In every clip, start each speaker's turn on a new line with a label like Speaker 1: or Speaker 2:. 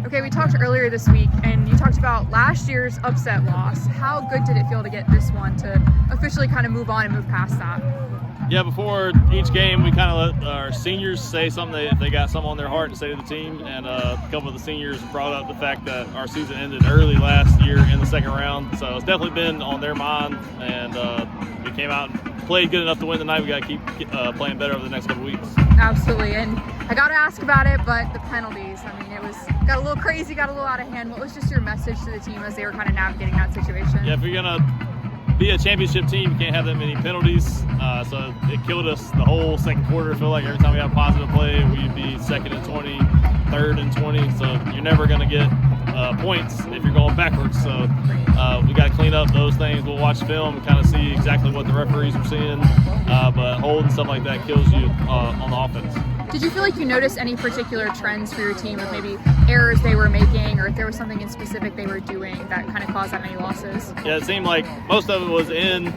Speaker 1: Okay, we talked earlier this week, and you talked about last year's upset loss. How good did it feel to get this one to officially kind of move on and move past that?
Speaker 2: Yeah, before each game, we kind of let our seniors say something if they got something on their heart to say to the team. And a couple of the seniors brought up the fact that our season ended early last year in the second round. So it's definitely been on their mind. And we came out and played good enough to win tonight. We got to keep playing better over the next couple weeks.
Speaker 1: Absolutely. And I got to ask about it, but the penalties, I mean, got a little crazy, got a little out of hand. What was just your message to the team as they were kind of navigating that situation?
Speaker 2: Yeah, if you're going to be a championship team, you can't have that many penalties. So it killed us the whole second quarter. I feel like every time we had a positive play, we'd be second and 20, third and 20. So you're never going to get points if you're going backwards. So we got to clean up those things. We'll watch film and kind of see exactly what the referees are seeing. But holding stuff like that kills you on the offense.
Speaker 1: Did you feel like you noticed any particular trends for your team of maybe errors they were making, or if there was something in specific they were doing that kind of caused that many losses?
Speaker 2: Yeah, it seemed like most of it was in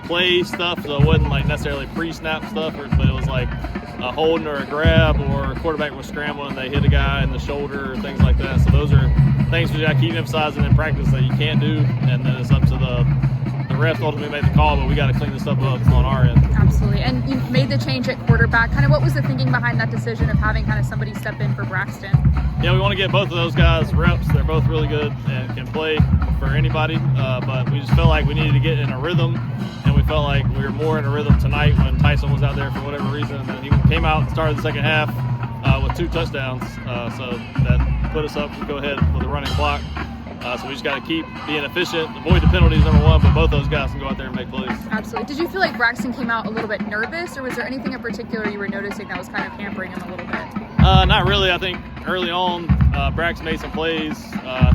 Speaker 2: play stuff, so it wasn't like necessarily pre-snap stuff, but it was like a holding or a grab, or a quarterback was scrambling and they hit a guy in the shoulder or things like that. So those are things we got to keep emphasizing in practice that you can't do, and then it's up to the refs ultimately made the call, but we got to clean this stuff up on our end.
Speaker 1: Absolutely. And you made the change at quarterback. Kind of what was the thinking behind that decision of having kind of somebody step in for Braxton?
Speaker 2: Yeah, we want to get both of those guys reps. They're both really good and can play for anybody, but we just felt like we needed to get in a rhythm, and we felt like we were more in a rhythm tonight when Tyson was out there for whatever reason. And he came out and started the second half with 2 touchdowns, so that put us up to go ahead with a running clock. So we just got to keep being efficient, avoid the penalties, number one, but both those guys can go out there and make plays.
Speaker 1: Absolutely. Did you feel like Braxton came out a little bit nervous, or was there anything in particular you were noticing that was kind of hampering him a little bit?
Speaker 2: Not really. I think early on, Braxton made some plays. I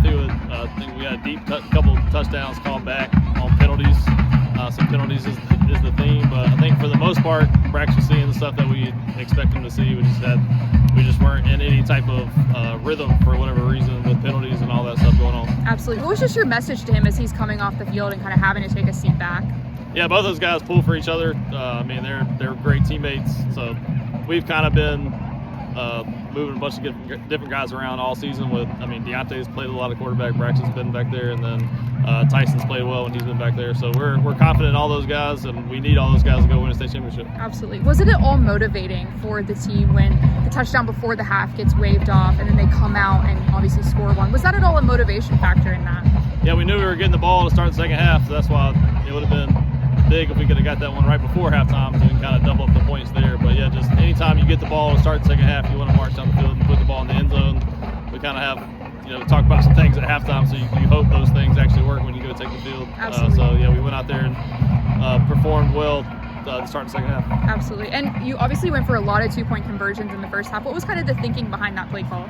Speaker 2: think we had a deep couple touchdowns called back on penalties. Some penalties is the theme, but I think for the most part, Braxton's seeing the stuff that we expect him to see. We just weren't in any type of rhythm for whatever reason with penalties and all that stuff going on.
Speaker 1: Absolutely. What was just your message to him as he's coming off the field and kind of having to take a seat back?
Speaker 2: Yeah, both those guys pull for each other. I mean, they're great teammates. So we've kind of been moving a bunch of different guys around all season. Deontay's played a lot of quarterback. Braxton's been back there, and then Tyson's played well when he's been back there. So we're confident in all those guys, and we need all those guys to go win a state championship.
Speaker 1: Absolutely. Was it at all motivating for the team when the touchdown before the half gets waved off and then they come out and obviously score one? Was that at all a motivation factor in that?
Speaker 2: Yeah, we knew we were getting the ball to start the second half, so that's why it would have been big if we could have got that one right before halftime, so we can kind of double up the points there. But yeah, just anytime you get the ball to start the second half, you want to march down the field and put the ball in the end zone. We kind of have, talk about some things at halftime, so you hope those things actually work when you go take the field.
Speaker 1: Absolutely.
Speaker 2: We went out there and performed well to start the second half.
Speaker 1: Absolutely. And you obviously went for a lot of 2-point conversions in the first half. What was kind of the thinking behind that play call?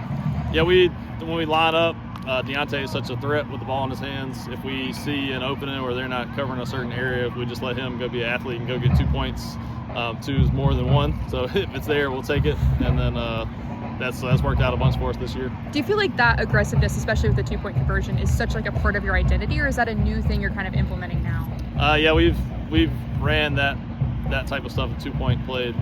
Speaker 2: Yeah, when we line up, Deontay is such a threat with the ball in his hands. If we see an opening where they're not covering a certain area, we just let him go be an athlete and go get 2 points. 2 is more than 1, so if it's there, we'll take it. And then that's worked out a bunch for us this year.
Speaker 1: Do you feel like that aggressiveness, especially with the 2-point conversion, is such like a part of your identity, or is that a new thing you're kind of implementing now?
Speaker 2: Yeah, we've ran that type of stuff, 2-point played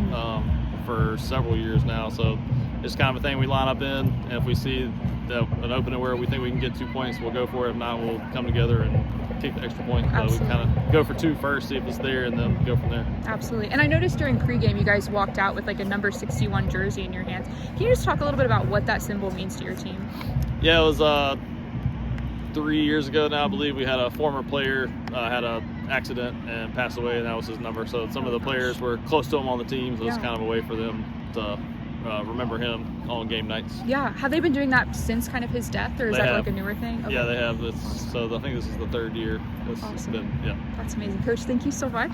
Speaker 2: for several years now. So it's kind of a thing we line up in, and if we see an opening where we think we can get 2 points, we'll go for it. If not, we'll come together and kick the extra point. So we kind of go for 2 first, see if it's there, and then go from there.
Speaker 1: Absolutely. And I noticed during pregame you guys walked out with like a number 61 jersey in your hands. Can you just talk a little bit about what that symbol means to your team?
Speaker 2: Yeah, it was 3 years ago now, I believe. We had a former player had an accident and passed away, and that was his number. So some of the players were close to him on the team, so it's kind of a way for them to remember him on game nights.
Speaker 1: Yeah. Have they been doing that since kind of his death, or is that like a newer thing? Okay.
Speaker 2: Yeah, they have. So I think this is the 3rd year. It's
Speaker 1: awesome.
Speaker 2: been, yeah.
Speaker 1: That's amazing. Coach, thank you so much.